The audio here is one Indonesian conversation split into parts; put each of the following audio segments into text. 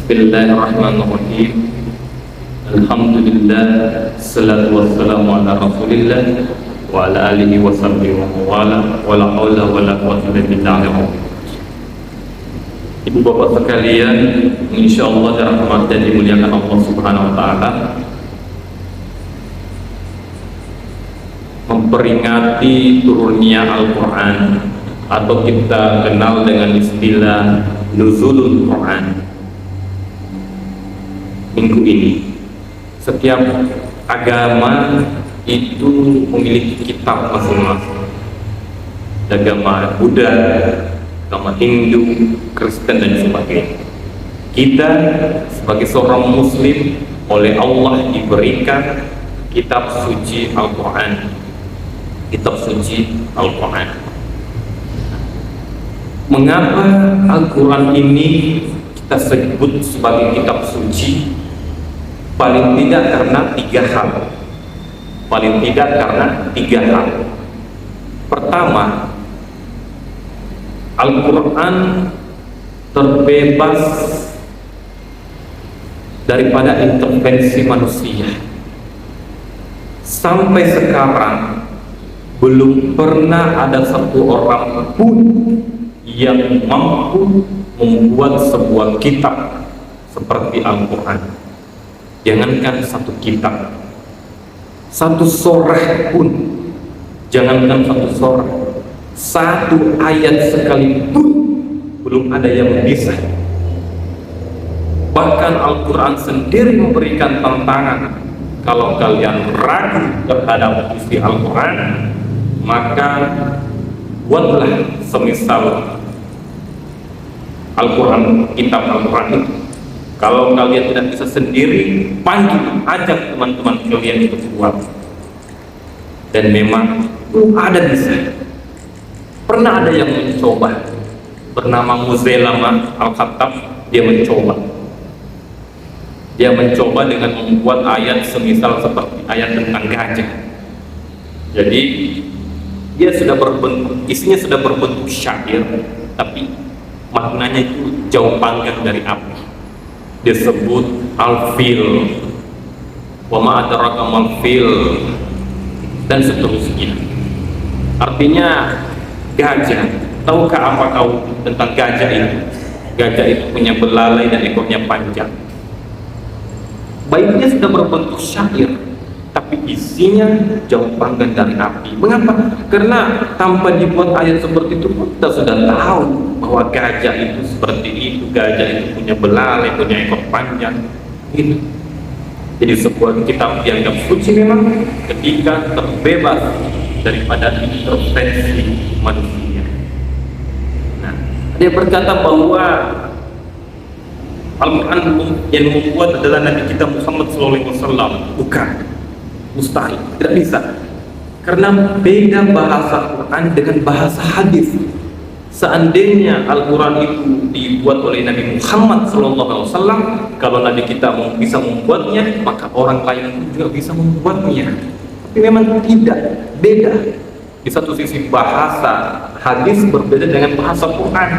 Bismillahirrahmanirrahim. Alhamdulillah, salatu wassalamu ala Rasulillah wa ala alihi wa sahbihi wa mawala wa la haula wa la quwwata illa billah. Ibu bapak sekalian, insyaallah dirahmati dan dimuliakan Allah Subhanahu wa taala, memperingati turunnya Al-Qur'an atau kita kenal dengan istilah nuzulul Qur'an. Minggu ini setiap agama itu memiliki kitab masing-masing. Agama Buddha, agama Hindu, Kristen dan sebagainya. Kita sebagai seorang muslim oleh Allah diberikan kitab suci Al-Quran. Kitab suci Al-Quran. Mengapa Al-Quran ini kita sebut sebagai kitab suci? Paling tidak karena tiga hal. Pertama, Al-Quran terbebas daripada intervensi manusia. Sampai sekarang belum pernah ada satu orang pun yang mampu membuat sebuah kitab seperti Al-Quran. Jangankan satu kitab, satu surah pun, jangankan satu surah, satu ayat sekalipun belum ada yang bisa. Bahkan Al-Quran sendiri memberikan tantangan. Kalau kalian ragu terhadap isi Al-Quran, maka buatlah semisal Al-Quran, kitab Al-Quran itu. Kalau kalian tidak bisa sendiri, panggil, ajak teman-teman kalian itu buat. Dan memang ada bisa. Pernah ada yang mencoba, bernama Muzailamah Al-Khattab. Dia mencoba dengan membuat ayat semisal seperti ayat tentang gajah. Jadi dia sudah berbentuk, isinya sudah berbentuk syair, tapi maknanya itu jauh panggang dari api. Dia sebut al-fil, wa ma adraka mal-fil, dan seterusnya. Artinya gajah. Tahukah apa kau tentang gajah itu? Gajah itu punya belalai dan ekornya panjang. Baiknya sudah berbentuk syair, tapi isinya jauh panggang dari api. Mengapa? Karena tanpa dibuat ayat seperti itu kita sudah tahu bahwa gajah itu seperti itu, gajah itu punya belalai, punya ekor panjang. Itu. Jadi sebuah kitab yang suci memang ketika terbebas daripada intervensi manusia. Nah, dia berkata bahwa Al-Quran yang membuat adalah Nabi kita Muhammad SAW. Bukan, mustahil, tidak bisa. Karena beda bahasa Quran dengan bahasa hadis. Seandainya Al-Quran itu dibuat oleh Nabi Muhammad SAW, kalau Nabi kita bisa membuatnya, maka orang lain juga bisa membuatnya. Tapi memang tidak, beda. Di satu sisi bahasa hadis berbeda dengan bahasa Quran.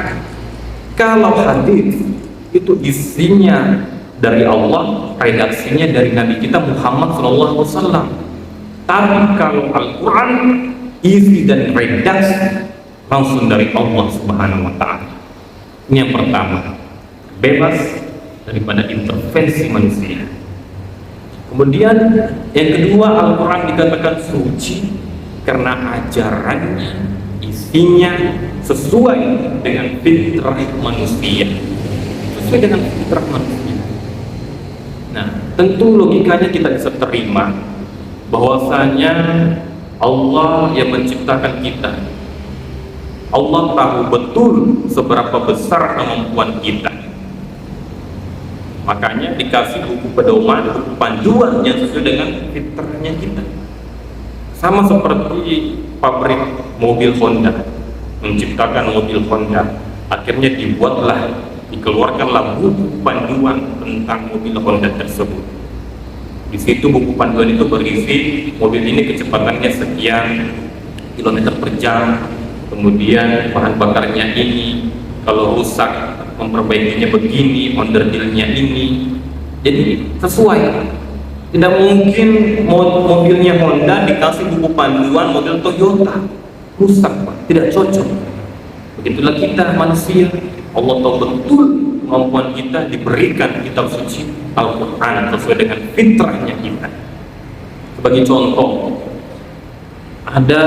Kalau hadis itu isinya dari Allah, redaksinya dari Nabi kita Muhammad SAW. Tapi kalau Al-Quran, isi dan redaksi langsung dari Allah Subhanahu wa Ta'ala. Ini yang pertama, bebas daripada intervensi manusia. Kemudian yang kedua, Al-Quran dikatakan suci karena ajarannya, isinya sesuai dengan fitrah manusia. Sesuai dengan fitrah manusia. Nah, tentu logikanya kita bisa terima bahwasanya Allah yang menciptakan kita. Allah tahu betul seberapa besar kemampuan kita. Makanya dikasih buku pedoman, buku panduan yang sesuai dengan fitrahnya kita. Sama seperti pabrik mobil Honda menciptakan mobil Honda, akhirnya dikeluarkanlah buku panduan tentang mobil Honda tersebut. Di situ buku panduan itu berisi mobil ini kecepatannya sekian kilometer per jam, kemudian bahan bakarnya ini, kalau rusak memperbaikinya begini, onderdilnya ini. Jadi sesuai. Tidak mungkin mobilnya Honda dikasih buku panduan model Toyota, rusak Pak, tidak cocok. Begitulah kita manusia. Allah tahu betul kemampuan kita, diberikan kitab suci Al-Quran sesuai dengan fitrahnya kita. Sebagai contoh, ada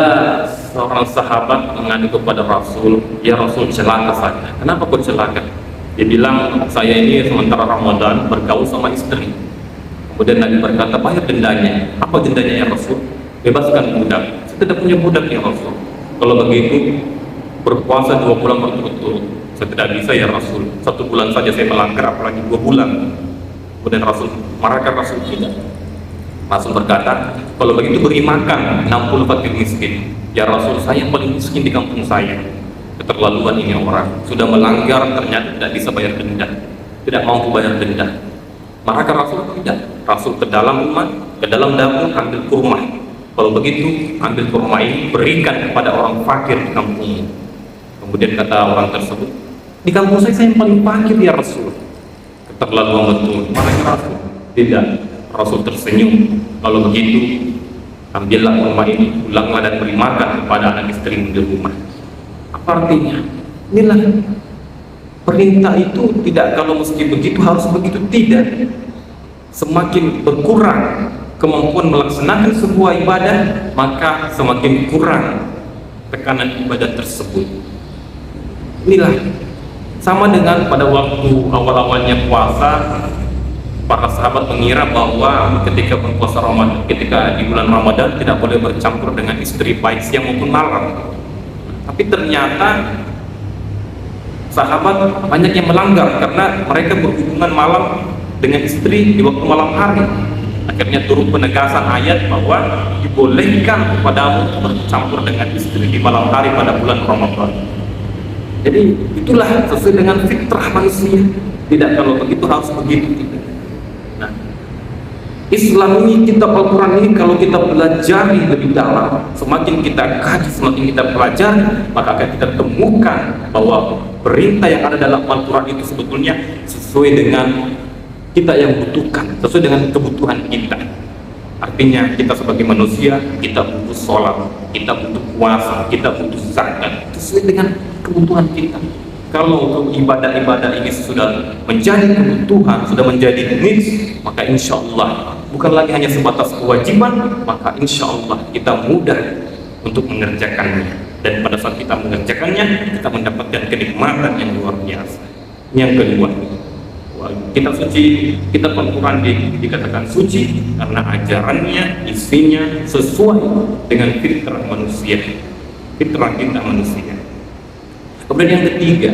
seorang sahabat mengadu kepada Rasul, ya Rasul, celaka saya. Kenapa kok celaka? Dia bilang, saya ini sementara Ramadan bergaul sama istri. Kemudian Nabi berkata, bayar dendanya. Apa dendanya ya Rasul? Bebaskan budak. Saya tidak punya budak ya Rasul. Kalau begitu, berpuasa 2 bulan berturut-turut. Saya tidak bisa ya Rasul. 1 bulan saja saya melanggar, apalagi 2 bulan. Kemudian Rasul marahkan Rasul tidak. Rasul berkata, kalau begitu beri makan 60 fakir miskin. Ya Rasul, saya yang paling miskin di kampung saya. Keterlaluan ini orang. Sudah melanggar, ternyata tidak bisa bayar denda. Tidak mampu bayar denda. Maka Rasul tidak. Rasul ke dalam rumah, ke dalam dapur, ambil kurma. Kalau begitu, ambil kurma ini, berikan kepada orang fakir di kampungmu. Kemudian kata orang tersebut, di kampung saya yang paling fakir ya Rasul. Keterlaluan betul. Marahnya Rasul. Tidak. Rasul tersenyum. Kalau begitu, ambillah kurma ini, pulanglah dan beri makan kepada anak istrimu di rumah. Apa artinya? Inilah perintah itu tidak kalau mesti begitu harus begitu, tidak. Semakin berkurang kemampuan melaksanakan sebuah ibadah, maka semakin kurang tekanan ibadah tersebut. Inilah sama dengan pada waktu awal-awalnya puasa, para sahabat mengira bahwa ketika berpuasa Ramadan, ketika di bulan Ramadan tidak boleh bercampur dengan istri baik siang maupun malam. Tapi ternyata sahabat banyak yang melanggar karena mereka berhubungan malam dengan istri di waktu malam hari. Akhirnya turun penegasan ayat bahwa dibolehkan kepadamu bercampur dengan istri di malam hari pada bulan Ramadan. Jadi itulah sesuai dengan fitrah manusia. Tidak kalau begitu harus begitu. Nah, Islam ini, kitab Al-Quran ini kalau kita pelajari lebih dalam, semakin kita kaji, semakin kita pelajari, maka akan kita temukan bahwa perintah yang ada dalam Al-Quran itu sebetulnya sesuai dengan kita yang butuhkan, sesuai dengan kebutuhan kita. Artinya kita sebagai manusia, kita butuh sholat, kita butuh puasa, kita butuh zakat, sesuai dengan kebutuhan kita. Kalau ibadah-ibadah ini sudah menjadi kebutuhan, sudah menjadi needs, maka insya Allah bukan lagi hanya sebatas kewajiban, maka insya Allah kita mudah untuk mengerjakannya. Dan pada saat kita mengerjakannya, kita mendapatkan kenikmatan yang luar biasa. Yang kedua, kitab suci, kitab Al-Quran dikatakan suci karena ajarannya, isinya sesuai dengan fitrah manusia, fitrah kita manusia. Kemudian yang ketiga,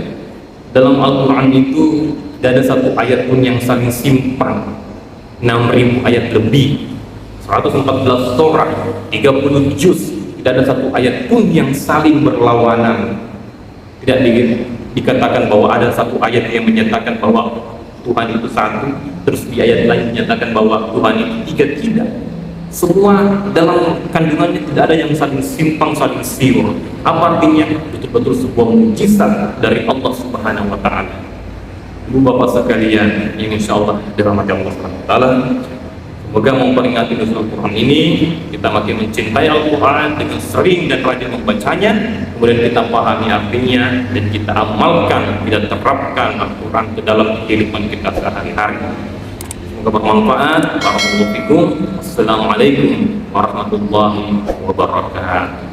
dalam Al-Quran itu tidak ada satu ayat pun yang saling simpan. 6.000 ayat lebih, 114 surah, 30 juz, tidak ada satu ayat pun yang saling berlawanan. Tidak dikatakan bahwa ada satu ayat yang menyatakan bahwa Tuhan itu satu, terus di ayat lain menyatakan bahwa Tuhan itu tiga. Tidak. Semua dalam kandungannya tidak ada yang saling simpang, saling siur. Apa artinya? Betul-betul sebuah mukjizat dari Allah Subhanahu wa Ta'ala. Ibu bapak sekalian yang insya Allah dirahmati Allah Subhanahu wa Ta'ala, semoga memperingati nuzul Al-Quran ini, kita makin mencintai Al-Quran dengan sering dan rajin membacanya, kemudian kita pahami artinya dan kita amalkan, kita terapkan Al-Quran ke dalam kehidupan kita sehari-hari. Semoga bermanfaat. Assalamualaikum warahmatullahi wabarakatuh.